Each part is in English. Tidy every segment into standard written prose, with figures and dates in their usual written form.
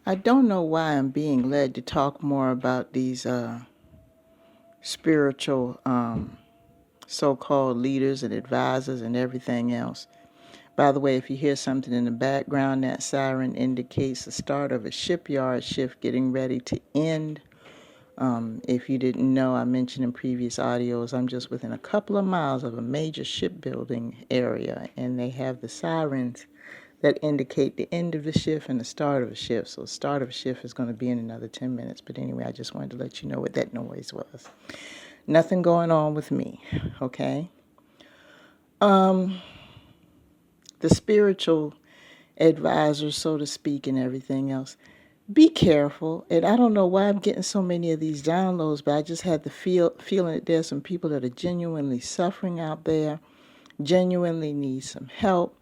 I don't know why I'm being led to talk more about these spiritual so-called leaders and advisors and everything else. By the way, if you hear something in the background, that siren indicates the start of a shipyard shift getting ready to end. If you didn't know, I mentioned in previous audios, I'm just within a couple of miles of a major shipbuilding area, and they have the sirens that indicate the end of the shift and the start of a shift. So the start of a shift is going to be in another 10 minutes. But anyway, I just wanted to let you know what that noise was. Nothing going on with me, okay? The spiritual advisors, so to speak, and everything else. Be careful. And I don't know why I'm getting so many of these downloads, but I just had the feeling that there's some people that are genuinely suffering out there, genuinely need some help.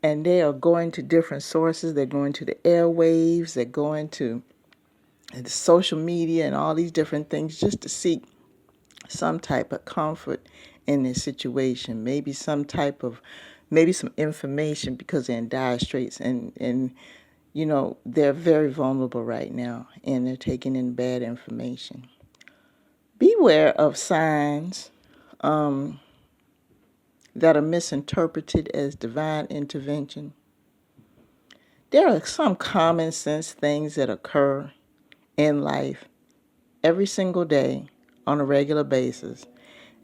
And they are going to different sources. They're going to the airwaves. They're going to the social media and all these different things just to seek some type of comfort in this situation. Maybe some information because they're in dire straits and you know, they're very vulnerable right now and they're taking in bad information. Beware of signs that are misinterpreted as divine intervention. There are some common sense things that occur in life every single day on a regular basis.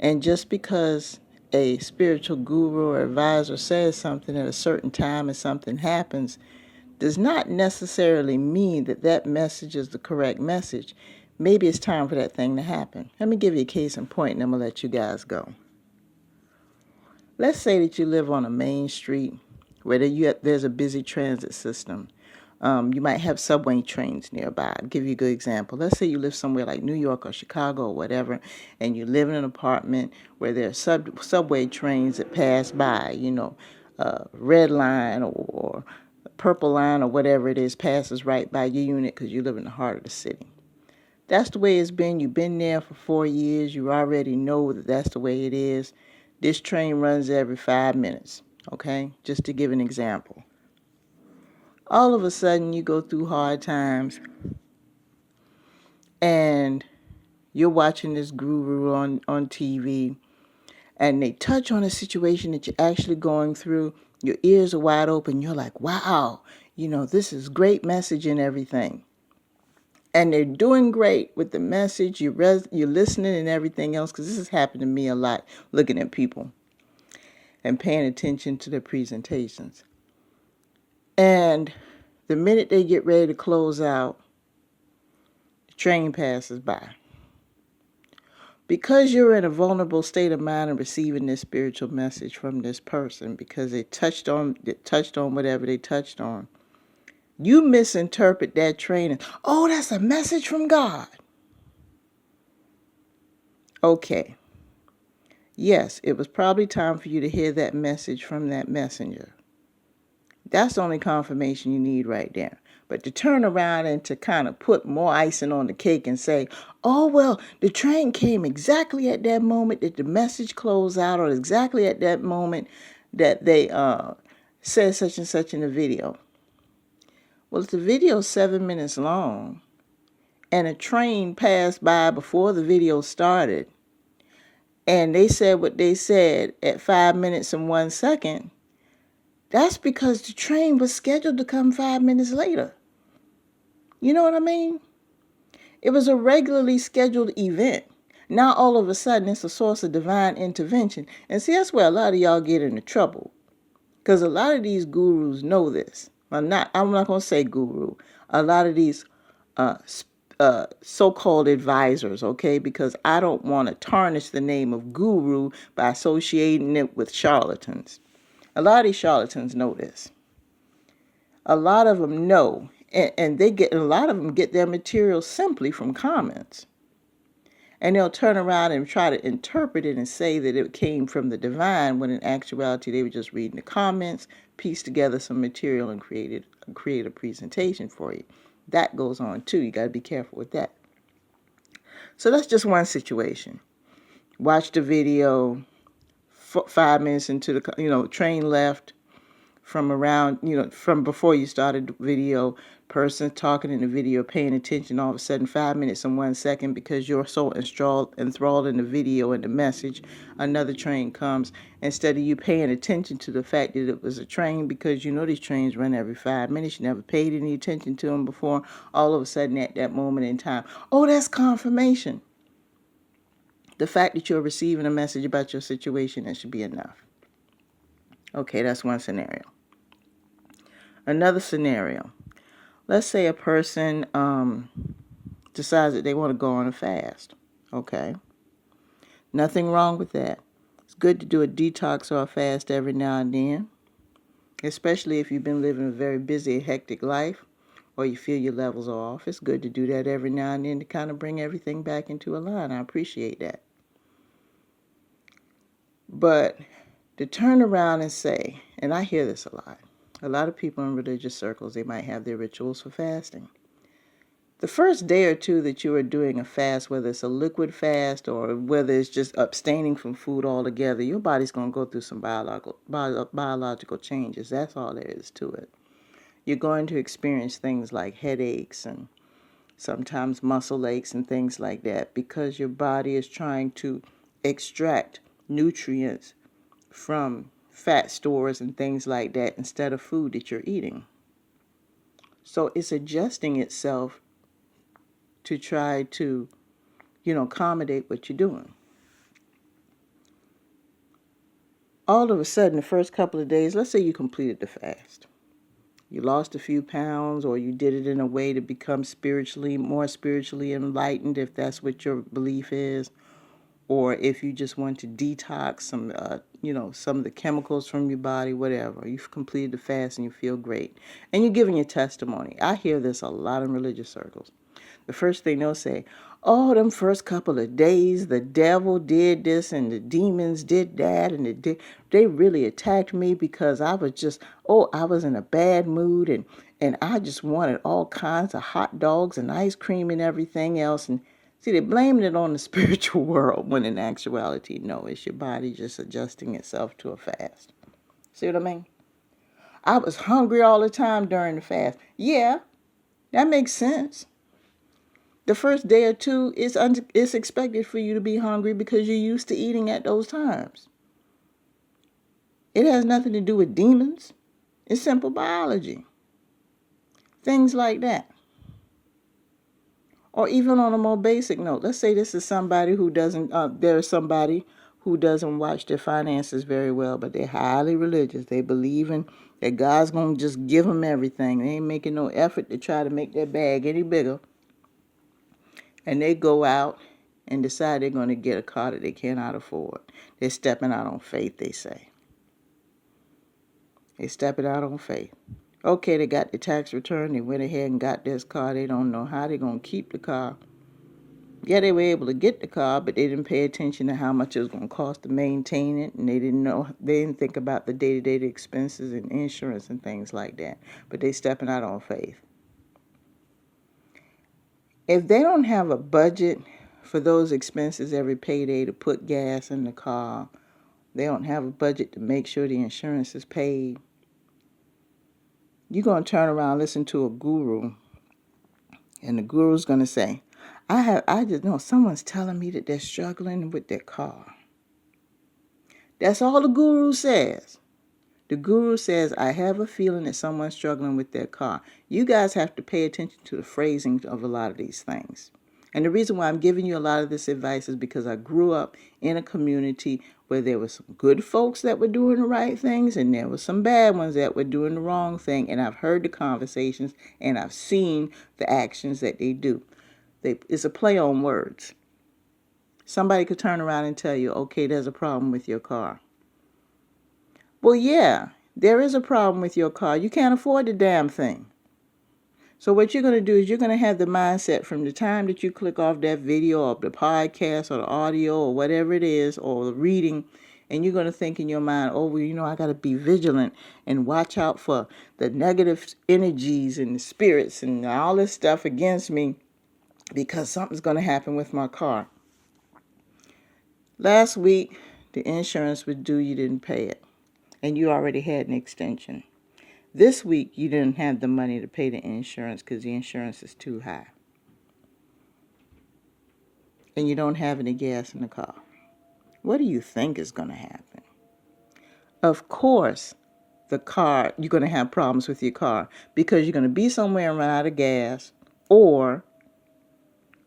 And just because a spiritual guru or advisor says something at a certain time and something happens does not necessarily mean that that message is the correct message. Maybe it's time for that thing to happen. Let me give you a case in point and I'm going to let you guys go. Let's say that you live on a main street where there's a busy transit system. You might have subway trains nearby. I'll give you a good example. Let's say you live somewhere like New York or Chicago or whatever, and you live in an apartment where there are subway trains that pass by, red line or purple line or whatever it is passes right by your unit because you live in the heart of the city. That's the way it's been. You've been there for 4 years. You already know that that's the way it is. This train runs every 5 minutes, okay? Just to give an example. All of a sudden, you go through hard times and you're watching this guru on TV and they touch on a situation that you're actually going through. Your ears are wide open. You're like, wow, this is great message and everything. And they're doing great with the message. You're listening and everything else, because this has happened to me a lot, looking at people and paying attention to their presentations. And the minute they get ready to close out, the train passes by. Because you're in a vulnerable state of mind and receiving this spiritual message from this person, because they touched on whatever they touched on, you misinterpret that train as, oh, that's a message from God. Okay. Yes, it was probably time for you to hear that message from that messenger. That's the only confirmation you need right there. But to turn around and to kind of put more icing on the cake and say, oh, well, the train came exactly at that moment that the message closed out, or exactly at that moment that they said such and such in the video. Well, if the video's 7 minutes long and a train passed by before the video started and they said what they said at 5 minutes and 1 second, that's because the train was scheduled to come 5 minutes later. You know what I mean? It was a regularly scheduled event. Now all of a sudden it's a source of divine intervention. And see, that's where a lot of y'all get into trouble. Because a lot of these gurus know this. I'm not going to say guru. A lot of these so-called advisors, okay? Because I don't want to tarnish the name of guru by associating it with charlatans. A lot of these charlatans know this. A lot of them know, and a lot of them get their material simply from comments. And they'll turn around and try to interpret it and say that it came from the divine, when in actuality they were just reading the comments, piece together some material, and create a presentation for you. That goes on too. You got to be careful with that. So that's just one situation. Watch the video. 5 minutes into the train left. from around, from before you started the video, person talking in the video, paying attention, all of a sudden 5 minutes and 1 second, because you're so enthralled in the video and the message, another train comes. Instead of you paying attention to the fact that it was a train, because these trains run every 5 minutes, you never paid any attention to them before, all of a sudden at that moment in time, oh, that's confirmation. The fact that you're receiving a message about your situation, that should be enough. Okay, that's one scenario. Another scenario, let's say a person decides that they want to go on a fast. Okay, nothing wrong with that. It's good to do a detox or a fast every now and then, especially if you've been living a very busy, hectic life, or you feel your levels are off. It's good to do that every now and then to kind of bring everything back into a line. I appreciate that. But to turn around and say, and I hear this a lot of people in religious circles, they might have their rituals for fasting. The first day or two that you are doing a fast, whether it's a liquid fast or whether it's just abstaining from food altogether, your body's going to go through some biological changes. That's all there is to it. You're going to experience things like headaches and sometimes muscle aches and things like that, because your body is trying to extract nutrients from fat stores and things like that instead of food that you're eating. So it's adjusting itself to try to, accommodate what you're doing. All of a sudden, the first couple of days, let's say you completed the fast. You lost a few pounds, or you did it in a way to become more spiritually enlightened, if that's what your belief is. Or if you just want to detox some of the chemicals from your body, whatever. You've completed the fast and you feel great. And you're giving your testimony. I hear this a lot in religious circles. The first thing they'll say, oh, them first couple of days, the devil did this and the demons did that, and they really attacked me because I was in a bad mood, and I just wanted all kinds of hot dogs and ice cream and everything else. And see, they're blaming it on the spiritual world, when in actuality, no, it's your body just adjusting itself to a fast. See what I mean? I was hungry all the time during the fast. Yeah, that makes sense. The first day or two, it's expected for you to be hungry because you're used to eating at those times. It has nothing to do with demons. It's simple biology. Things like that. Or even on a more basic note, let's say this is somebody who there's somebody who doesn't watch their finances very well, but they're highly religious. They believe in that God's going to just give them everything. They ain't making no effort to try to make their bag any bigger. And they go out and decide they're going to get a car that they cannot afford. They're stepping out on faith, they say. They're stepping out on faith. Okay, they got the tax return. They went ahead and got this car. They don't know how they're going to keep the car. Yeah, they were able to get the car, but they didn't pay attention to how much it was going to cost to maintain it. And they didn't think about the day-to-day expenses and insurance and things like that. But they stepping out on faith. If they don't have a budget for those expenses every payday to put gas in the car, they don't have a budget to make sure the insurance is paid, you're going to turn around and listen to a guru, and the guru's going to say, I just know someone's telling me that they're struggling with their car. That's all the guru says. The guru says, I have a feeling that someone's struggling with their car. You guys have to pay attention to the phrasing of a lot of these things. And the reason why I'm giving you a lot of this advice is because I grew up in a community where there were some good folks that were doing the right things, and there were some bad ones that were doing the wrong thing. And I've heard the conversations, and I've seen the actions that they do. It's a play on words. Somebody could turn around and tell you, okay, there's a problem with your car. Well, yeah, there is a problem with your car. You can't afford the damn thing. So what you're going to do is you're going to have the mindset from the time that you click off that video or the podcast or the audio or whatever it is, or the reading, and you're going to think in your mind, oh, well, I got to be vigilant and watch out for the negative energies and the spirits and all this stuff against me because something's going to happen with my car. Last week, the insurance was due. You didn't pay it. And you already had an extension. This week, you didn't have the money to pay the insurance because the insurance is too high. And you don't have any gas in the car. What do you think is going to happen? Of course, you're going to have problems with your car because you're going to be somewhere and run out of gas, or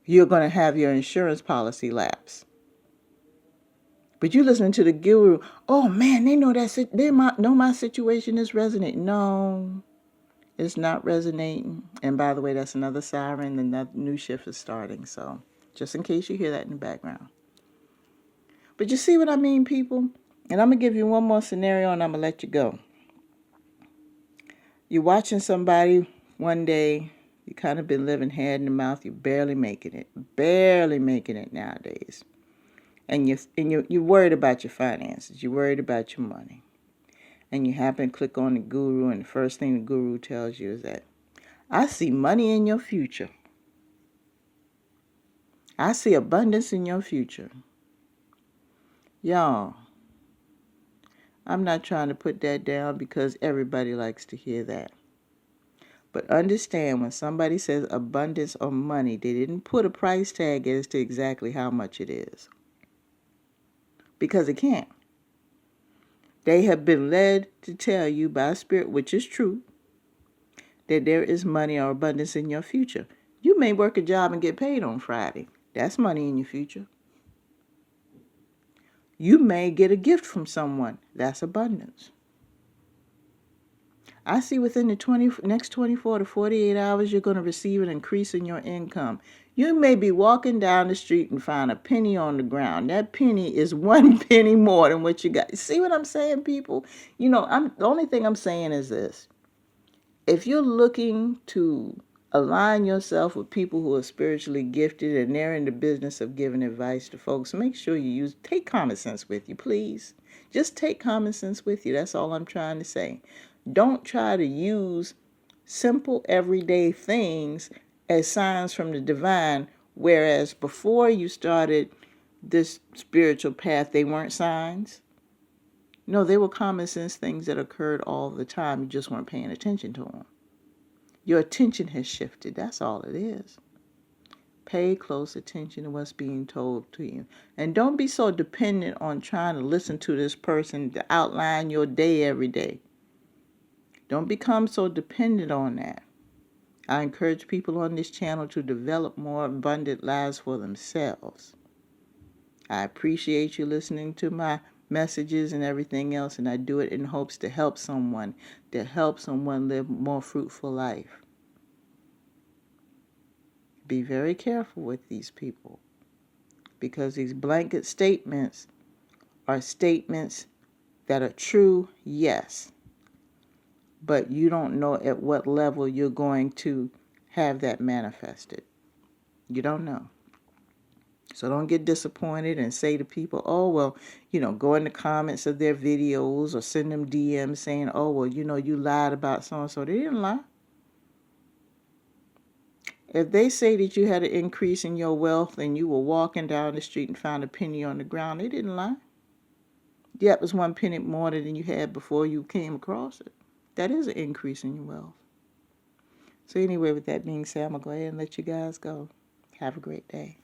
you're going to have your insurance policy lapse. But you listening to the guru, oh man, they know know my situation is resonating. No, it's not resonating. And by the way, that's another siren, and that new shift is starting. So just in case you hear that in the background. But you see what I mean, people? And I'm going to give you one more scenario and I'm going to let you go. You're watching somebody one day, you kind of been living hand in mouth, you're barely making it nowadays. And you're worried about your finances, you're worried about your money. And you happen to click on the guru, and the first thing the guru tells you is that, I see money in your future. I see abundance in your future. Y'all, I'm not trying to put that down because everybody likes to hear that. But understand, when somebody says abundance or money, they didn't put a price tag as to exactly how much it is. Because it can't. They have been led to tell you by spirit, which is true, that there is money or abundance in your future. You may work a job and get paid on Friday. That's money in your future. You may get a gift from someone. That's abundance. I see within the next 24 to 48 hours, you're going to receive an increase in your income. You may be walking down the street and find a penny on the ground. That penny is one penny more than what you got. See what I'm saying, people? The only thing I'm saying is this. If you're looking to align yourself with people who are spiritually gifted and they're in the business of giving advice to folks, make sure take common sense with you, please. Just take common sense with you. That's all I'm trying to say. Don't try to use simple everyday things as signs from the divine, whereas before you started this spiritual path, they weren't signs. No, they were common sense things that occurred all the time. You just weren't paying attention to them. Your attention has shifted. That's all it is. Pay close attention to what's being told to you. And don't be so dependent on trying to listen to this person to outline your day every day. Don't become so dependent on that. I encourage people on this channel to develop more abundant lives for themselves. I appreciate you listening to my messages and everything else, and I do it in hopes to help someone live a more fruitful life. Be very careful with these people, because these blanket statements are statements that are true, yes, but you don't know at what level you're going to have that manifested. You don't know. So don't get disappointed and say to people, oh, well, go in the comments of their videos or send them DMs saying, oh, well, you lied about so-and-so. They didn't lie. If they say that you had an increase in your wealth and you were walking down the street and found a penny on the ground, they didn't lie. Yeah, it was one penny more than you had before you came across it. That is an increase in your wealth. So anyway, with that being said, I'm going to go ahead and let you guys go. Have a great day.